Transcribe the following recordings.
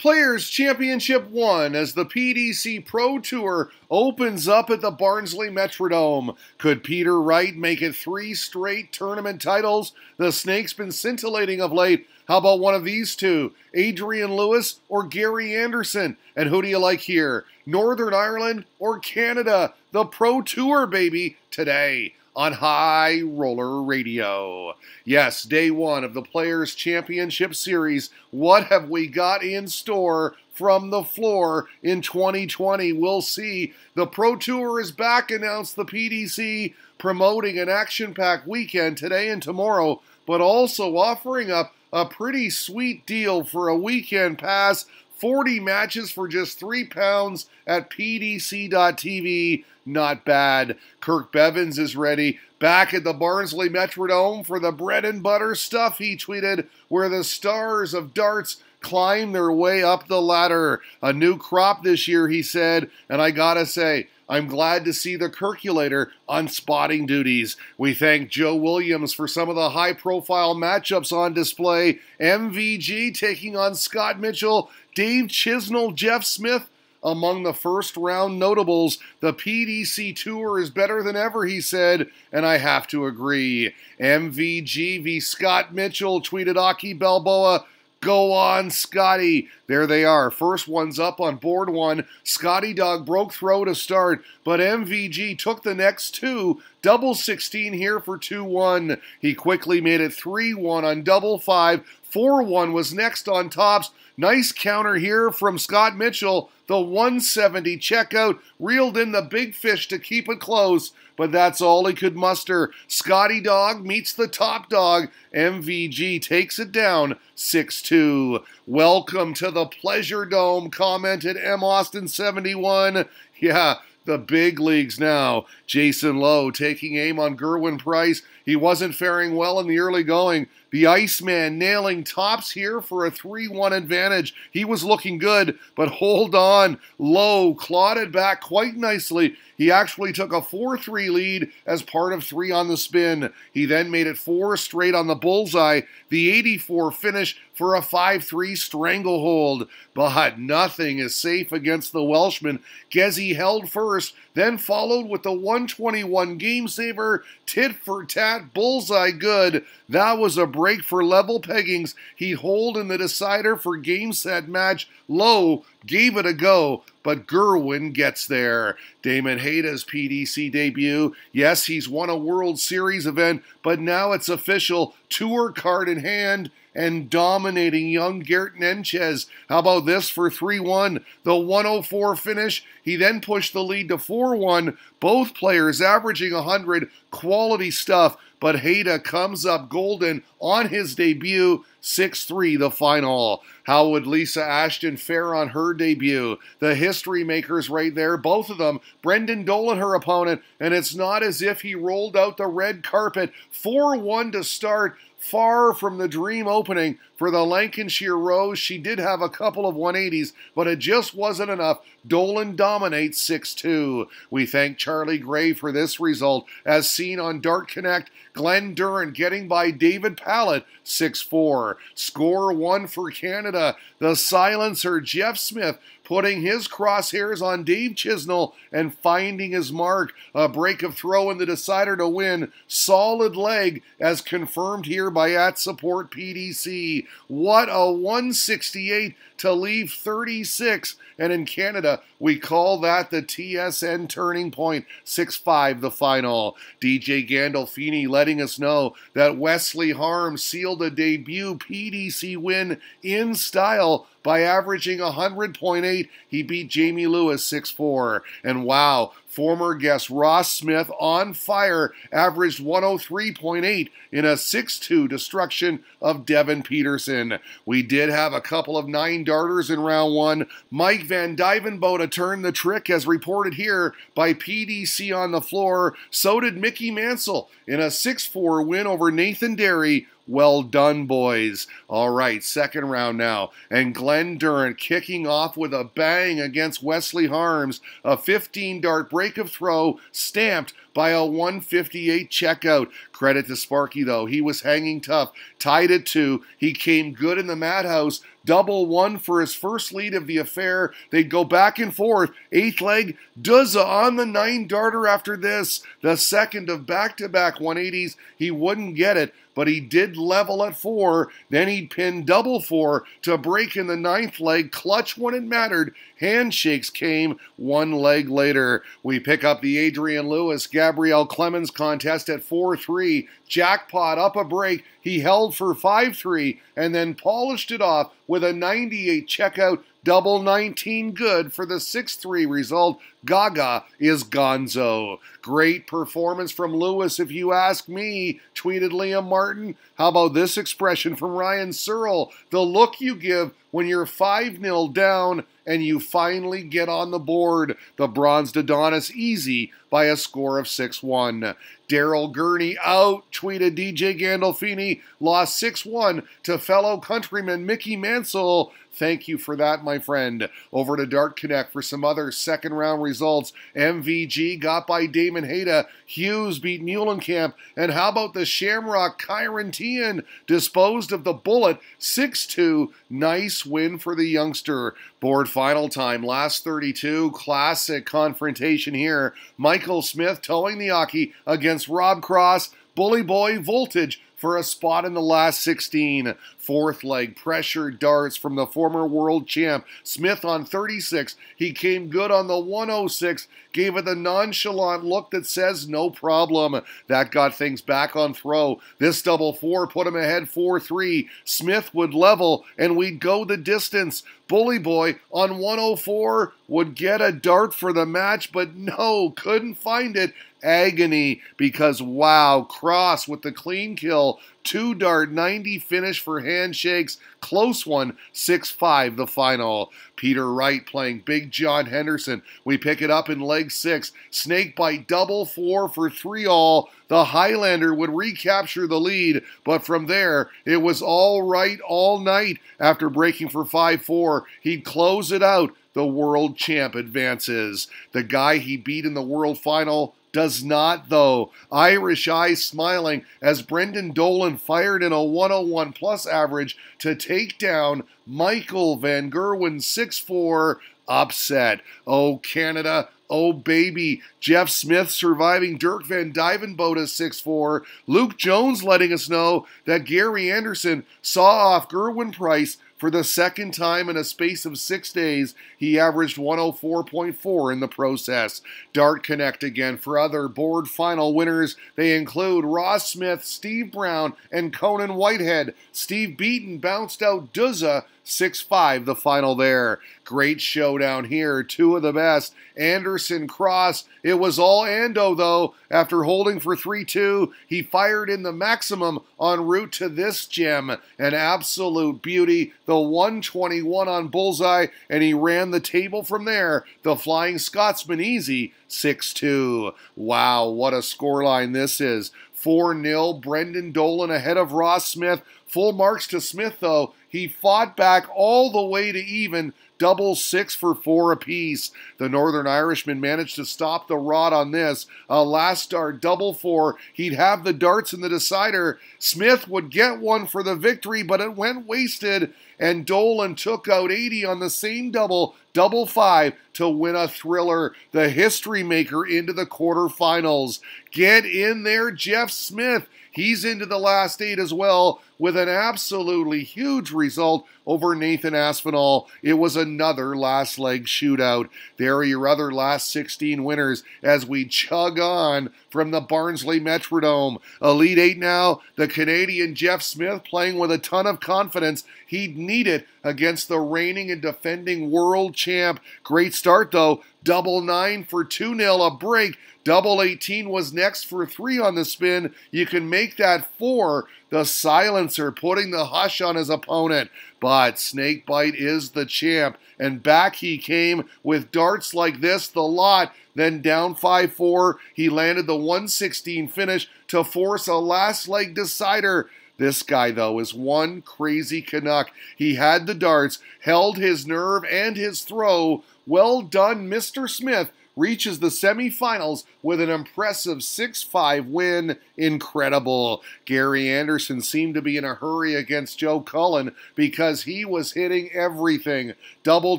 Players Championship 1 as the PDC Pro Tour opens up at the Barnsley Metrodome. Could Peter Wright make it 3 straight tournament titles? The Snake's been scintillating of late. How about one of these two, Adrian Lewis or Gary Anderson? And who do you like here, Northern Ireland or Canada? The Pro Tour, baby, today on High Roller Radio. Yes, day 1 of the Players' Championship Series. What have we got in store from the floor in 2020? We'll see. The Pro Tour is back, announced the PDC, promoting an action-packed weekend today and tomorrow, but also offering up a pretty sweet deal for a weekend pass. 40 matches for just £3 at pdc.tv. Not bad. Kirk Bevins is ready. Back at the Barnsley Metrodome for the bread and butter stuff, he tweeted, where the stars of darts climb their way up the ladder. A new crop this year, he said, and I gotta say, I'm glad to see the Kirkulator on spotting duties. We thank Joe Williams for some of the high-profile matchups on display. MVG taking on Scott Mitchell, Dave Chisnell, Jeff Smith. Among the first-round notables, the PDC Tour is better than ever, he said, and I have to agree. MVG v. Scott Mitchell, tweeted Aki Balboa. Go on, Scotty. There they are. First one's up on board 1. Scotty Dog broke throw to start, but MVG took the next 2. Double 16 here for 2-1. He quickly made it 3-1 on double 5. 4-1 was next on tops. Nice counter here from Scott Mitchell. The 170 checkout reeled in the big fish to keep it close, but that's all he could muster. Scotty Dog meets the top dog. MVG takes it down 6-2. Welcome to the Pleasure Dome, commented M. Austin 71. Yeah, the big leagues now. Jason Lowe taking aim on Gerwin Price. He wasn't faring well in the early going. The Iceman nailing tops here for a 3-1 advantage. He was looking good, but hold on. Lowe clawed it back quite nicely. He actually took a 4-3 lead as part of 3 on the spin. He then made it 4 straight on the bullseye. The 84 finish for a 5-3 stranglehold. But nothing is safe against the Welshman. Gezi held first, then followed with the 121 game saver, tit for tat, bullseye good. That was a break for level peggings. He'd hold in the decider for game set match. Lowe gave it a go, but Gerwin gets there. Damon Hayda's PDC debut. Yes, he's won a World Series event, but now it's official. Tour card in hand and dominating young Gert Nenchez. How about this for 3-1? The 104 finish. He then pushed the lead to 4-1. Both players averaging 100. Quality stuff. But Hayda comes up golden on his debut. 6-3 the final. How would Lisa Ashton fare on her debut? The history makers right there, both of them. Brendan Dolan, her opponent, and it's not as if he rolled out the red carpet. 4-1 to start. Far from the dream opening for the Lancashire Rose. She did have a couple of 180s, but it just wasn't enough. Dolan dominates 6-2. We thank Charlie Gray for this result, as seen on Dart Connect. Glen Durant getting by David Pallett, 6-4. Score 1 for Canada. The silencer, Jeff Smith, putting his crosshairs on Dave Chisnell and finding his mark. A break of throw in the decider to win. Solid leg, as confirmed here by @Support PDC. What a 168 to leave 36. And in Canada, we call that the TSN turning point. 6-5 the final. DJ Gandolfini letting us know that Wesley Harms sealed a debut PDC win in style by averaging 100.8. He beat Jamie Lewis 6-4. And wow, former guest Ross Smith on fire, averaged 103.8 in a 6-2 destruction of Devin Peterson. We did have a couple of 9-darters in round 1. Mike Van Dyvenbode turned the trick, as reported here by PDC on the floor. So did Mickey Mansell in a 6-4 win over Nathan Derry. Well done, boys. All right, second round now. And Glen Durant kicking off with a bang against Wesley Harms. A 15-dart break of throw stamped by a 158 checkout. Credit to Sparky, though. He was hanging tough. Tied at 2. He came good in the madhouse. Double one for his first lead of the affair. They'd go back and forth. 8th leg, Duzza on the 9-darter after this. The second of back-to-back 180s. He wouldn't get it, but he did level at 4. Then he'd pin double 4 to break in the 9th leg. Clutch when it mattered. Handshakes came 1 leg later. We pick up the Adrian Lewis-Gabrielle Clemens contest at 4-3. Jackpot up a break. He held for 5-3 and then polished it off with a 98 checkout. Double 19 good for the 6-3 result. Gaga is gonzo. Great performance from Lewis, if you ask me, tweeted Liam Martin. How about this expression from Ryan Searle? The look you give when you're 5-0 down and you finally get on the board. The bronzed Adonis easy by a score of 6-1. Daryl Gurney out, tweeted DJ Gandolfini, lost 6-1 to fellow countryman Mickey Mansell. Thank you for that, my friend. Over to Dart Connect for some other second-round results. MVG got by Damon Hayda. Hughes beat Muhlenkamp. And how about the Shamrock Kyron Tian disposed of the Bullet 6-2. Nice win for the youngster. Board final time, last 32. Classic confrontation here. Michael Smith towing the Aki against Rob Cross. Bully Boy Voltage for a spot in the last 16. 4th leg, pressure darts from the former world champ. Smith on 36. He came good on the 106. Gave it the nonchalant look that says no problem. That got things back on throw. This double 4 put him ahead 4-3. Smith would level and we'd go the distance. Bully Boy on 104 would get a dart for the match, but no, couldn't find it. Agony, because wow, Cross with the clean kill. 2-dart 90 finish for handshakes. Close one, 6-5 the final. Peter Wright playing Big John Henderson. We pick it up in leg 6. Snakebite double 4 for 3-all. The Highlander would recapture the lead, but from there, it was all right all night. After breaking for 5-4, he'd close it out. The world champ advances. The guy he beat in the world final does not, though. Irish eyes smiling as Brendan Dolan fired in a 101 plus average to take down Michael Van Gerwen 6-4. Upset. Oh, Canada. Oh, baby. Jeff Smith surviving Dirk Van Dyvenbote 6-4. Luke Jones letting us know that Gary Anderson saw off Gerwin Price for the second time in a space of 6 days. He averaged 104.4 in the process. Dart Connect again for other board final winners. They include Ross Smith, Steve Brown, and Conan Whitehead. Steve Beaton bounced out Duzza 6-5 the final there. Great showdown here. 2 of the best. Anderson Cross. It was all Ando, though. After holding for 3-2, he fired in the maximum en route to this gem. An absolute beauty. The 121 on bullseye, and he ran the table from there. The Flying Scotsman easy. 6-2. Wow, what a scoreline this is. 4-0, Brendan Dolan ahead of Ross Smith. Full marks to Smith, though. He fought back all the way to even. Double 6 for 4 apiece. The Northern Irishman managed to stop the rod on this. A last dart, double 4. He'd have the darts in the decider. Smith would get one for the victory, but it went wasted. And Dolan took out 80 on the same double 5 to win a thriller. The history maker into the quarterfinals. Get in there, Jeff Smith. He's into the last 8 as well with an absolutely huge result over Nathan Aspinall. It was another last leg shootout. There are your other last 16 winners as we chug on from the Barnsley Metrodome. Elite 8 now, the Canadian Jeff Smith playing with a ton of confidence. He'd need it against the reigning and defending world champ. Great start though. Double 9 for 2-0, a break. Double 18 was next for 3 on the spin. You can make that 4. The silencer putting the hush on his opponent. But Snakebite is the champ. And back he came with darts like this, the lot. Then down 5-4, he landed the 116 finish to force a last leg decider. This guy, though, is one crazy Canuck. He had the darts, held his nerve and his throw. Well done, Mr. Smith. reaches the semifinals with an impressive 6-5 win. Incredible. Gary Anderson seemed to be in a hurry against Joe Cullen because he was hitting everything. Double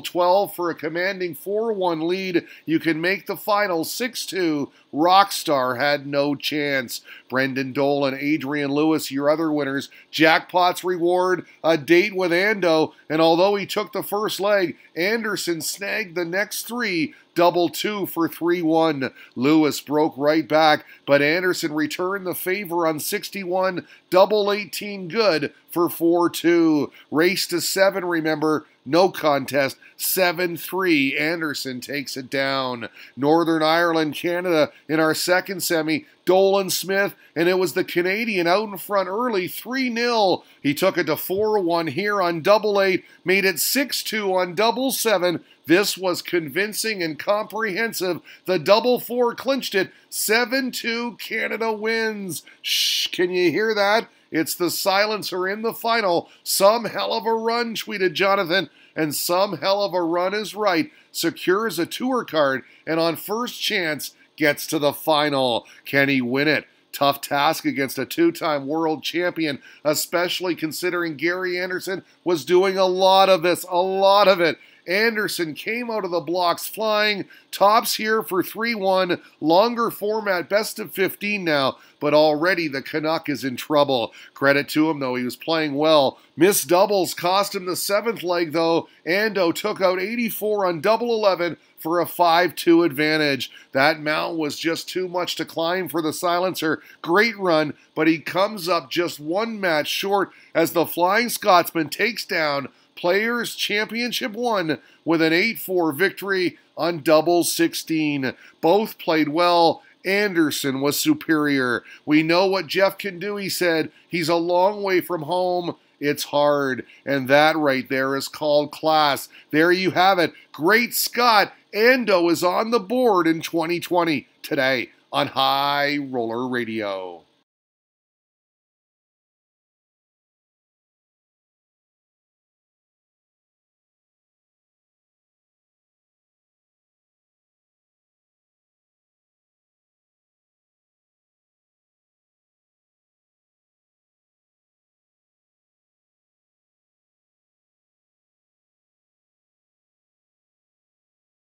12 for a commanding 4-1 lead. You can make the final 6-2. Rockstar had no chance. Brendan Dole and Adrian Lewis, your other winners. Jackpot's reward, a date with Ando, and although he took the first leg, Anderson snagged the next three, double 2 for 3-1. Lewis broke right back, but Anderson returned the favor on 61, double 18 good for 4-2. Race to 7, remember, no contest, 7-3. Anderson takes it down. Northern Ireland, Canada in our second semi, Dolan Smith, and it was the Canadian out in front early, 3-0. He took it to 4-1 here on double 8, made it 6-2 on double 7. This was convincing and comprehensive. The double 4 clinched it. 7-2, Canada wins. Shh, can you hear that? It's the silencer in the final. Some hell of a run, tweeted Jonathan. And some hell of a run is right. Secures a tour card and on first chance gets to the final. Can he win it? Tough task against a two-time world champion, especially considering Gary Anderson was doing a lot of this, a lot of it. Anderson came out of the blocks flying. Tops here for 3-1. Longer format, best of 15 now, but already the Canuck is in trouble. Credit to him, though, he was playing well. Missed doubles cost him the 7th leg, though. Ando took out 84 on double 11 for a 5-2 advantage. That mountain was just too much to climb for the silencer. Great run, but he comes up just one match short as the Flying Scotsman takes down Players Championship 1 with an 8-4 victory on double 16. Both played well. Anderson was superior. We know what Jeff can do, he said. He's a long way from home. It's hard. And that right there is called class. There you have it. Great Scott. Ando is on the board in 2020 today on High Roller Radio.